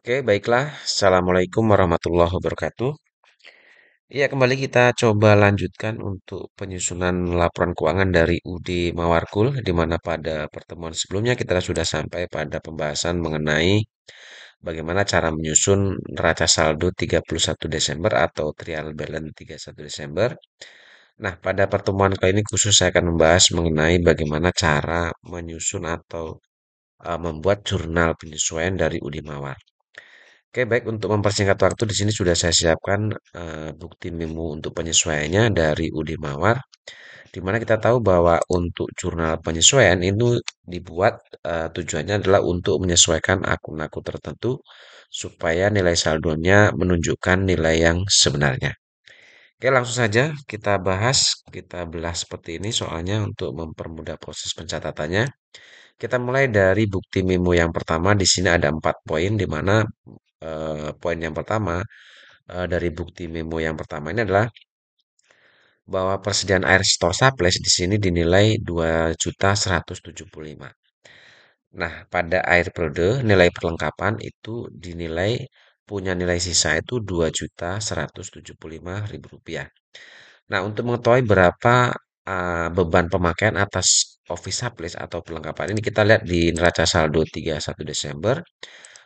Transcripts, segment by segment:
Oke, baiklah. Assalamualaikum warahmatullahi wabarakatuh. Iya, kembali kita coba lanjutkan untuk penyusunan laporan keuangan dari UD Mawarkul, di mana pada pertemuan sebelumnya kita sudah sampai pada pembahasan mengenai bagaimana cara menyusun neraca saldo 31 Desember atau trial balance 31 Desember. Nah, pada pertemuan kali ini khusus saya akan membahas mengenai bagaimana cara menyusun atau membuat jurnal penyesuaian dari UD Mawar. Oke, baik untuk mempersingkat waktu di sini sudah saya siapkan bukti memo untuk penyesuaiannya dari UD Mawar, di mana kita tahu bahwa untuk jurnal penyesuaian itu dibuat tujuannya adalah untuk menyesuaikan akun-akun tertentu supaya nilai saldonya menunjukkan nilai yang sebenarnya. Oke, langsung saja kita bahas, kita belah seperti ini soalnya untuk mempermudah proses pencatatannya. Kita mulai dari bukti memo yang pertama. Di sini ada 4 poin, di mana poin yang pertama dari bukti memo yang pertama ini adalah bahwa persediaan air stor surplus di sini dinilai 2.175. Nah, pada akhir periode nilai perlengkapan itu dinilai punya nilai sisa itu Rp2.175.000. Nah, untuk mengetahui berapa beban pemakaian atas office supplies atau perlengkapan ini kita lihat di neraca saldo 31 Desember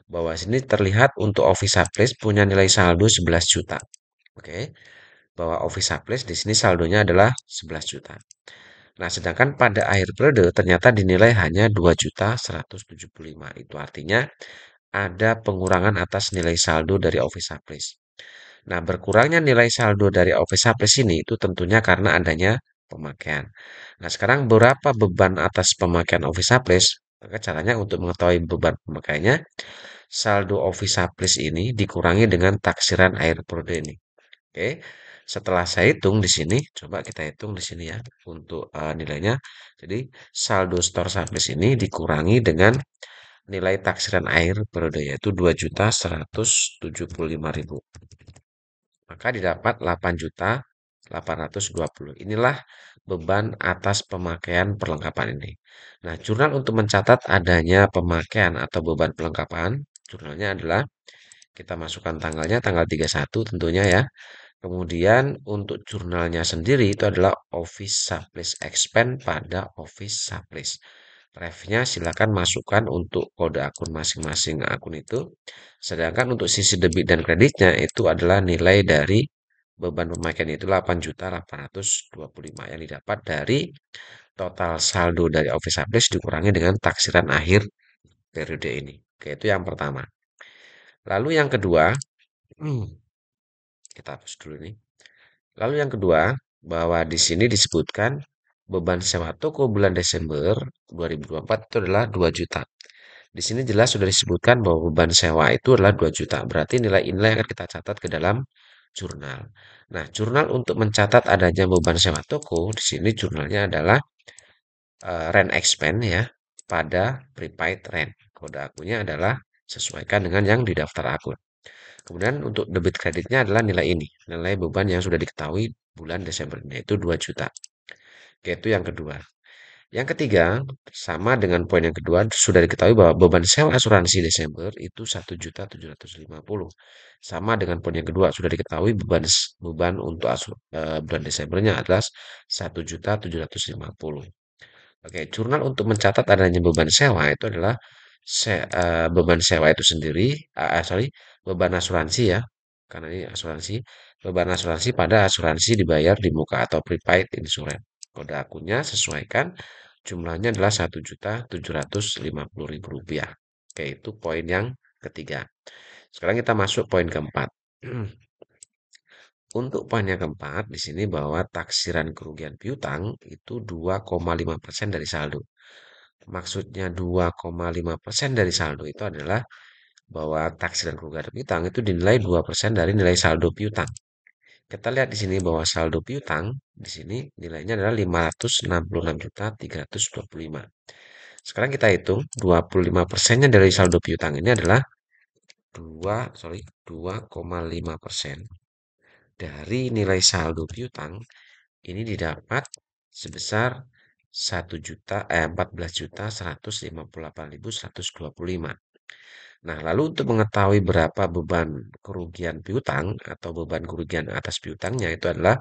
bahwa sini terlihat untuk office supplies punya nilai saldo 11 juta. Oke, bahwa office supplies di sini saldonya adalah 11 juta. Nah, sedangkan pada akhir periode ternyata dinilai hanya 2.175. Itu artinya ada pengurangan atas nilai saldo dari office supplies. Nah, berkurangnya nilai saldo dari office supplies ini itu tentunya karena adanya pemakaian. Nah, sekarang berapa beban atas pemakaian office supplies? Maka caranya untuk mengetahui beban pemakaiannya, saldo office supplies ini dikurangi dengan taksiran air periode ini. Oke, setelah saya hitung di sini, coba kita hitung di sini ya untuk nilainya. Jadi saldo store surplus ini dikurangi dengan nilai taksiran air periode yaitu 2.175.000. Maka didapat 8.820. Inilah beban atas pemakaian perlengkapan ini. Nah, jurnal untuk mencatat adanya pemakaian atau beban perlengkapan, jurnalnya adalah kita masukkan tanggalnya tanggal 31 tentunya ya. Kemudian untuk jurnalnya sendiri itu adalah Office Supplies Expense pada Office Supplies. Refnya silakan masukkan untuk kode akun masing-masing akun itu. Sedangkan untuk sisi debit dan kreditnya itu adalah nilai dari beban pemakaian itu 8.825 yang didapat dari total saldo dari Office Supplies dikurangi dengan taksiran akhir periode ini. Oke, itu yang pertama. Lalu yang kedua, kita hapus dulu nih. Lalu yang kedua, bahwa di sini disebutkan beban sewa toko bulan Desember 2024 itu adalah 2 juta. Di sini jelas sudah disebutkan bahwa beban sewa itu adalah 2 juta. Berarti nilai inilah yang akan kita catat ke dalam jurnal. Nah, jurnal untuk mencatat adanya beban sewa toko, di sini jurnalnya adalah rent expense ya pada prepaid rent. Kode akunnya adalah sesuaikan dengan yang di daftar akun. Kemudian untuk debit kreditnya adalah nilai ini, nilai beban yang sudah diketahui bulan Desember ini, yaitu 2 juta. Oke, itu yang kedua. Yang ketiga, sama dengan poin yang kedua, sudah diketahui bahwa beban sewa asuransi Desember itu 1.750. Sama dengan poin yang kedua, sudah diketahui beban untuk bulan Desembernya adalah 1.750. Oke, jurnal untuk mencatat adanya beban sewa itu adalah beban sewa itu sendiri, sorry, beban asuransi ya, karena ini asuransi, beban asuransi pada asuransi dibayar di muka atau prepaid insurance. Kode akunnya sesuaikan, jumlahnya adalah 1.750.000 rupiah. Oke, itu poin yang ketiga. Sekarang kita masuk poin keempat. Untuk poin yang keempat, di sini bahwa taksiran kerugian piutang itu 2,5% dari saldo. Maksudnya 2,5% dari saldo itu adalah bahwa taksiran kerugian piutang itu dinilai 2% dari nilai saldo piutang. Kita lihat di sini bahwa saldo piutang di sini nilainya adalah 566.325. Sekarang kita hitung 25%-nya dari saldo piutang ini adalah 2,5% dari nilai saldo piutang ini didapat sebesar 14.158.125. Nah, lalu untuk mengetahui berapa beban kerugian piutang atau beban kerugian atas piutangnya itu adalah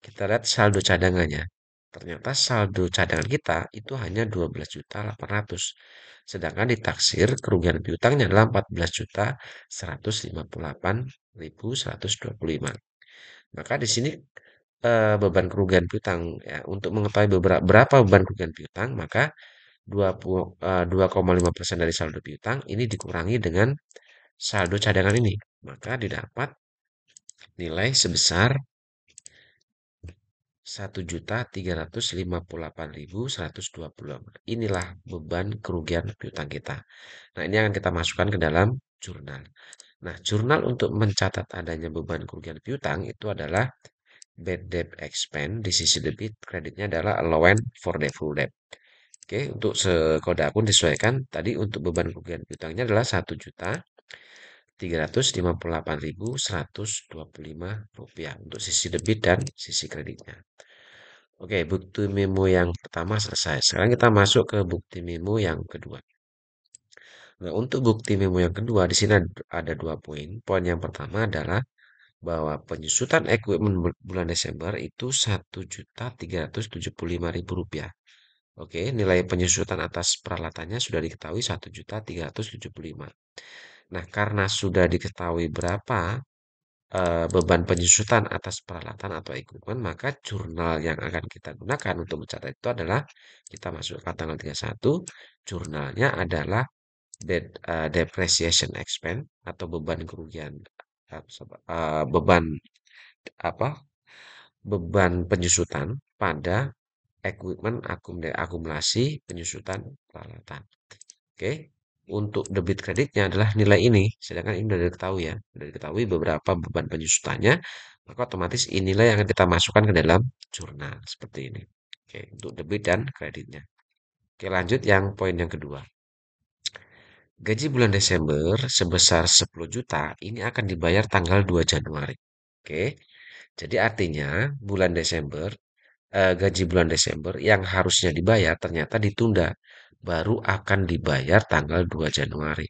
kita lihat saldo cadangannya. Ternyata saldo cadangan kita itu hanya 12.800. Sedangkan ditaksir kerugian piutangnya adalah 14.158.125. Maka di sini beban kerugian piutang ya untuk mengetahui berapa beban kerugian piutang maka 2,5% dari saldo piutang ini dikurangi dengan saldo cadangan ini. Maka didapat nilai sebesar 1.358.120. Inilah beban kerugian piutang kita. Nah, ini akan kita masukkan ke dalam jurnal. Nah, jurnal untuk mencatat adanya beban kerugian piutang itu adalah bad debt expense di sisi debit, kreditnya adalah allowance for deferred debt. Oke, untuk kode akun disesuaikan tadi untuk beban kerugian piutangnya adalah 1.358.125 rupiah untuk sisi debit dan sisi kreditnya. Oke, bukti memo yang pertama selesai. Sekarang kita masuk ke bukti memo yang kedua. Nah, untuk bukti memo yang kedua, di sini ada dua poin. Poin yang pertama adalah bahwa penyusutan equipment bulan Desember itu Rp1.375.000. Oke, nilai penyusutan atas peralatannya sudah diketahui 1.375. Nah, karena sudah diketahui berapa beban penyusutan atas peralatan atau equipment, maka jurnal yang akan kita gunakan untuk mencatat itu adalah kita masukkan tanggal 31, jurnalnya adalah depreciation expense atau beban kerugian beban apa beban penyusutan pada equipment akumulasi penyusutan peralatan. Oke. Untuk debit kreditnya adalah nilai ini, sedangkan ini sudah diketahui ya, sudah diketahui beberapa beban penyusutannya, maka otomatis inilah yang akan kita masukkan ke dalam jurnal seperti ini. Oke, untuk debit dan kreditnya. Oke, lanjut yang poin yang kedua. Gaji bulan Desember sebesar 10 juta ini akan dibayar tanggal 2 Januari. Oke, jadi artinya bulan Desember, gaji bulan Desember yang harusnya dibayar ternyata ditunda, baru akan dibayar tanggal 2 Januari.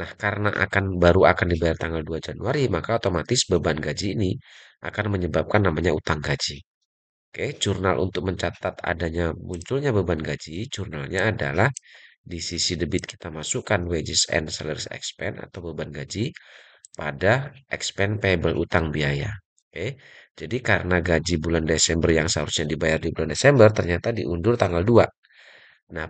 Nah, karena baru akan dibayar tanggal 2 Januari, maka otomatis beban gaji ini akan menyebabkan namanya utang gaji. Oke, jurnal untuk mencatat adanya munculnya beban gaji, jurnalnya adalah di sisi debit kita masukkan wages and salaries expense atau beban gaji pada expense payable utang biaya. Oke, jadi karena gaji bulan Desember yang seharusnya dibayar di bulan Desember ternyata diundur tanggal 2. Nah,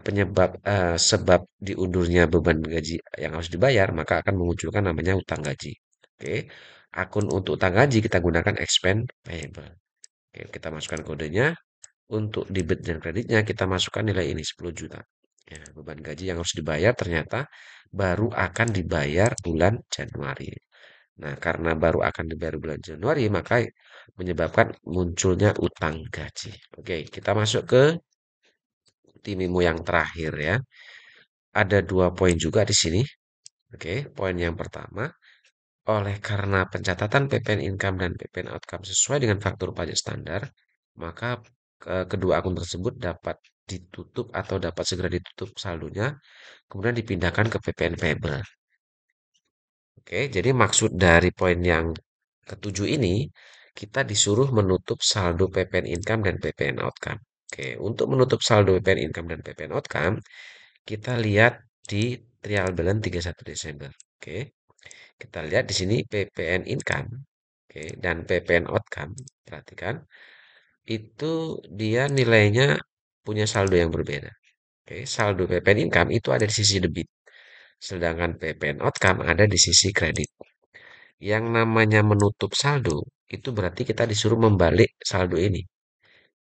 sebab diundurnya beban gaji yang harus dibayar, maka akan memunculkan namanya utang gaji. Oke. Akun untuk utang gaji kita gunakan expense payable. Oke, kita masukkan kodenya. Untuk debit dan kreditnya kita masukkan nilai ini 10 juta. Ya, beban gaji yang harus dibayar ternyata baru akan dibayar bulan Januari. Nah, karena baru akan dibayar bulan Januari, maka menyebabkan munculnya utang gaji. Oke, kita masuk ke timimu yang terakhir ya. Ada dua poin juga di sini. Oke, poin yang pertama, oleh karena pencatatan PPN income dan PPN outcome sesuai dengan faktur pajak standar, maka kedua akun tersebut dapat ditutup atau dapat segera ditutup saldonya, kemudian dipindahkan ke PPN payable. Oke, jadi maksud dari poin yang ketujuh ini, kita disuruh menutup saldo PPN income dan PPN outcome. Oke, untuk menutup saldo PPN income dan PPN outcome, kita lihat di trial balance 31 Desember. Oke. Kita lihat di sini PPN income, oke, dan PPN outcome. Perhatikan, itu dia nilainya punya saldo yang berbeda. Oke, saldo PPN income itu ada di sisi debit, sedangkan PPN outcome ada di sisi kredit. Yang namanya menutup saldo itu berarti kita disuruh membalik saldo ini.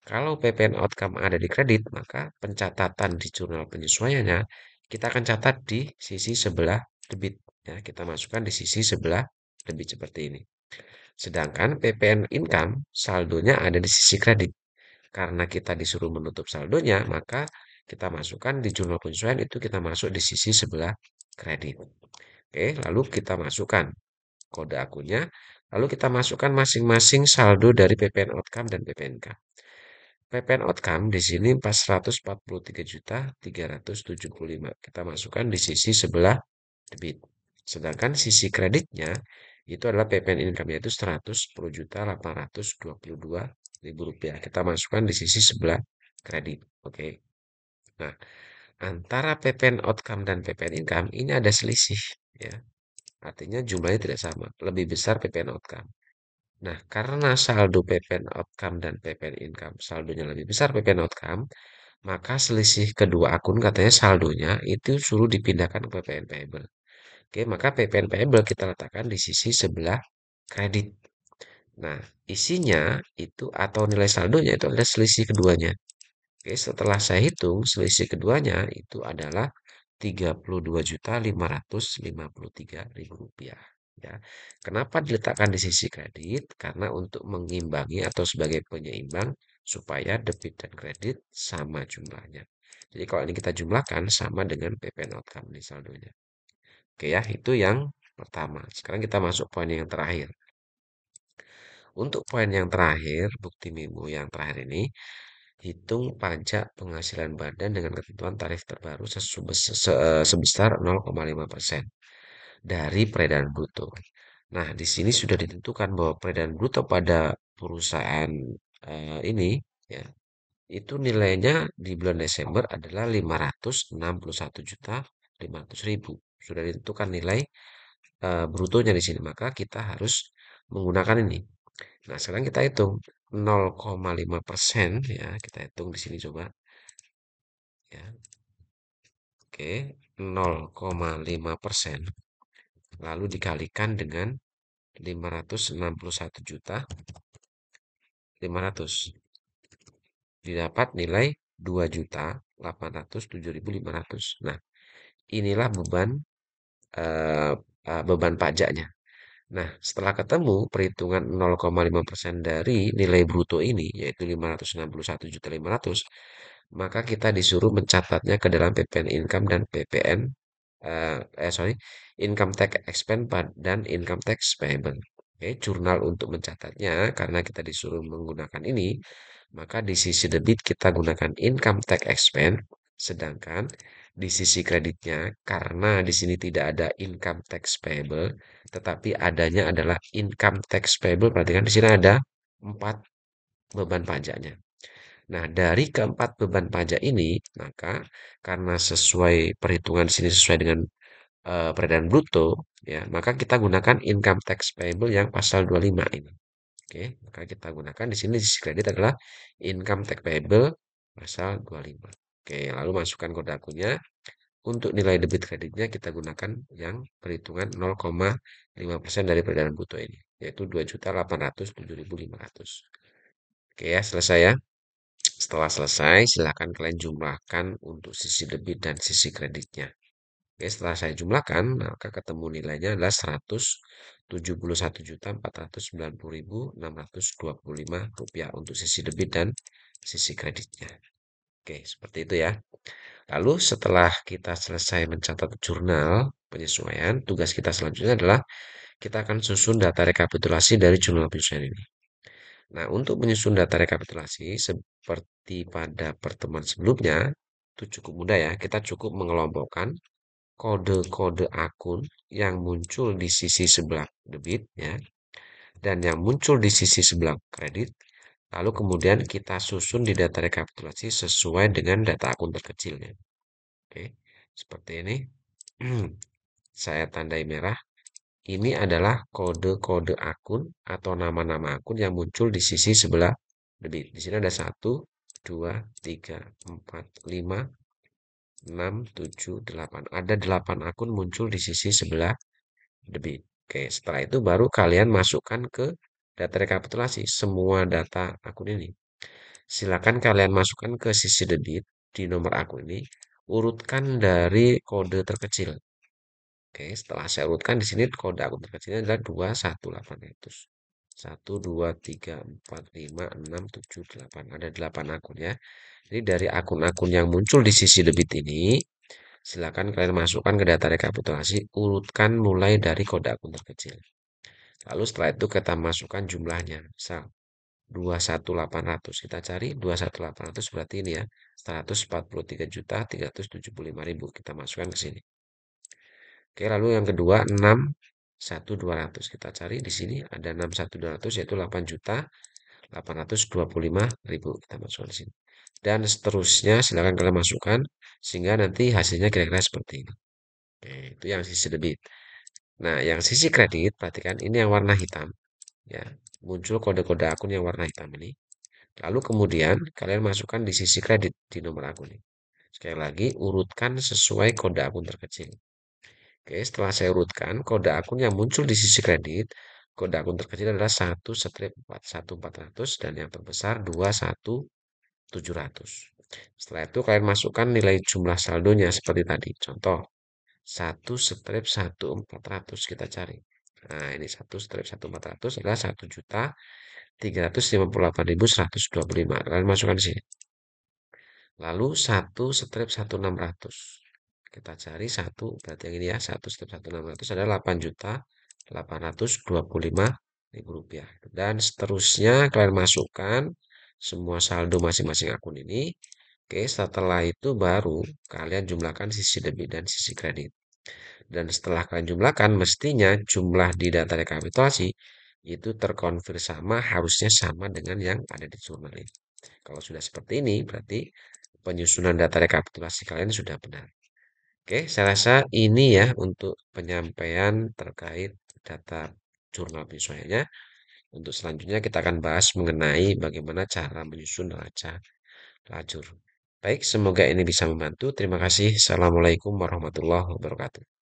Kalau PPN outcome ada di kredit, maka pencatatan di jurnal penyesuaiannya kita akan catat di sisi sebelah debit. Ya, kita masukkan di sisi sebelah debit seperti ini. Sedangkan PPN income saldonya ada di sisi kredit. Karena kita disuruh menutup saldonya, maka kita masukkan di jurnal penyesuaian itu kita masuk di sisi sebelah kredit. Oke, lalu kita masukkan kode akunnya, lalu kita masukkan masing-masing saldo dari PPN outcome dan PPNK. PPN outcome di sini 443.375. Kita masukkan di sisi sebelah debit. Sedangkan sisi kreditnya itu adalah PPN income yaitu 110.822.000 rupiah. Kita masukkan di sisi sebelah kredit. Oke. Nah, antara PPN outcome dan PPN income ini ada selisih ya. Artinya jumlahnya tidak sama, lebih besar PPN outcome. Nah, karena saldo PPN outcome dan PPN income saldonya lebih besar PPN outcome, maka selisih kedua akun katanya saldonya itu suruh dipindahkan ke PPN payable. Oke, maka PPN payable kita letakkan di sisi sebelah kredit. Nah, isinya itu atau nilai saldonya itu adalah selisih keduanya. Oke, setelah saya hitung selisih keduanya itu adalah 32.553.000 rupiah. Ya, kenapa diletakkan di sisi kredit? Karena untuk mengimbangi atau sebagai penyeimbang supaya debit dan kredit sama jumlahnya. Jadi kalau ini kita jumlahkan sama dengan PPN outcome di saldonya. Oke ya, itu yang pertama. Sekarang kita masuk poin yang terakhir. Untuk poin yang terakhir, bukti memo yang terakhir ini, hitung pajak penghasilan badan dengan ketentuan tarif terbaru sebesar 0,5% dari peredaran bruto. Nah, di sini sudah ditentukan bahwa peredaran bruto pada perusahaan ini ya, itu nilainya di bulan Desember adalah 561.500.000. Sudah ditentukan nilai brutonya di sini, maka kita harus menggunakan ini. Nah, sekarang kita hitung 0,5% ya, kita hitung di sini coba ya. Oke, 0,5% lalu dikalikan dengan 561.500.000 didapat nilai 2.807.500. Nah, inilah eh, beban pajaknya. Nah, setelah ketemu perhitungan 0,5% dari nilai bruto ini, yaitu 561.500.000, maka kita disuruh mencatatnya ke dalam PPN income dan PPN, sorry, income tax expense dan income tax payable. Oke, jurnal untuk mencatatnya, karena kita disuruh menggunakan ini, maka di sisi debit kita gunakan income tax expense, sedangkan di sisi kreditnya, karena di sini tidak ada income tax payable, tetapi adanya adalah income tax payable. Perhatikan di sini ada 4 beban pajaknya. Nah, dari keempat beban pajak ini, maka karena sesuai perhitungan di sini sesuai dengan peredaran bruto, ya, maka kita gunakan income tax payable yang pasal 25 ini. Oke, maka kita gunakan di sini sisi kredit adalah income tax payable pasal 25. Oke, lalu masukkan kode akunnya. Untuk nilai debit kreditnya kita gunakan yang perhitungan 0,5% dari peredaran bruto ini, yaitu 2.807.500. Oke ya, selesai ya. Setelah selesai, silakan kalian jumlahkan untuk sisi debit dan sisi kreditnya. Oke, setelah saya jumlahkan, maka ketemu nilainya adalah 171.490.625 rupiah untuk sisi debit dan sisi kreditnya. Oke, seperti itu ya. Lalu setelah kita selesai mencatat jurnal penyesuaian, tugas kita selanjutnya adalah kita akan susun data rekapitulasi dari jurnal penyesuaian ini. Nah, untuk menyusun data rekapitulasi seperti pada pertemuan sebelumnya, itu cukup mudah ya. Kita cukup mengelompokkan kode-kode akun yang muncul di sisi sebelah debit ya, dan yang muncul di sisi sebelah kredit. Lalu kemudian kita susun di data rekapitulasi sesuai dengan data akun terkecilnya. Oke, seperti ini. Saya tandai merah. Ini adalah kode-kode akun atau nama-nama akun yang muncul di sisi sebelah debit. Di sini ada 1, 2, 3, 4, 5, 6, 7, 8. Ada 8 akun muncul di sisi sebelah debit. Oke, setelah itu baru kalian masukkan ke data rekapitulasi semua data akun ini. Silakan kalian masukkan ke sisi debit di nomor akun ini, urutkan dari kode terkecil. Oke, setelah saya urutkan di sini kode akun terkecilnya adalah 21800. 1, 2, 3, 4, 5, 6, 7, 8. Ada 8 akun ya. Jadi dari akun-akun yang muncul di sisi debit ini, silakan kalian masukkan ke data rekapitulasi, urutkan mulai dari kode akun terkecil. Lalu setelah itu kita masukkan jumlahnya. Misal 21800. Kita cari 21800 berarti ini ya. 143.375.000. Kita masukkan ke sini. Oke, lalu yang kedua 6.1.200. Kita cari di sini ada 6.1.200 yaitu 8.825.000. Kita masukkan di sini. Dan seterusnya silakan kalian masukkan sehingga nanti hasilnya kira-kira seperti ini. Oke, itu yang sisi debit. Nah, yang sisi kredit, perhatikan ini yang warna hitam. Ya, muncul kode-kode akun yang warna hitam ini. Lalu kemudian kalian masukkan di sisi kredit di nomor akun ini. Sekali lagi, urutkan sesuai kode akun terkecil. Oke, setelah saya urutkan, kode akun yang muncul di sisi kredit, kode akun terkecil adalah 1/400 dan yang terbesar 21.700. Setelah itu kalian masukkan nilai jumlah saldonya seperti tadi. Contoh, 1/1400 kita cari. Nah, ini 1/1400 adalah 1.358.125. Kalian masukkan di sini. Lalu 1/1600. Kita cari satu, berarti yang ini ya, 1/1600 adalah 8.825.000 rupiah. Dan seterusnya kalian masukkan semua saldo masing-masing akun ini. Oke, setelah itu baru kalian jumlahkan sisi debit dan sisi kredit. Dan setelah kalian jumlahkan, mestinya jumlah di data rekapitulasi itu terkonfirmasi sama, harusnya sama dengan yang ada di jurnal ini. Kalau sudah seperti ini, berarti penyusunan data rekapitulasi kalian sudah benar. Oke, saya rasa ini ya untuk penyampaian terkait data jurnal penyesuaiannya. Untuk selanjutnya kita akan bahas mengenai bagaimana cara menyusun neraca lajur. Baik, semoga ini bisa membantu. Terima kasih. Assalamualaikum warahmatullahi wabarakatuh.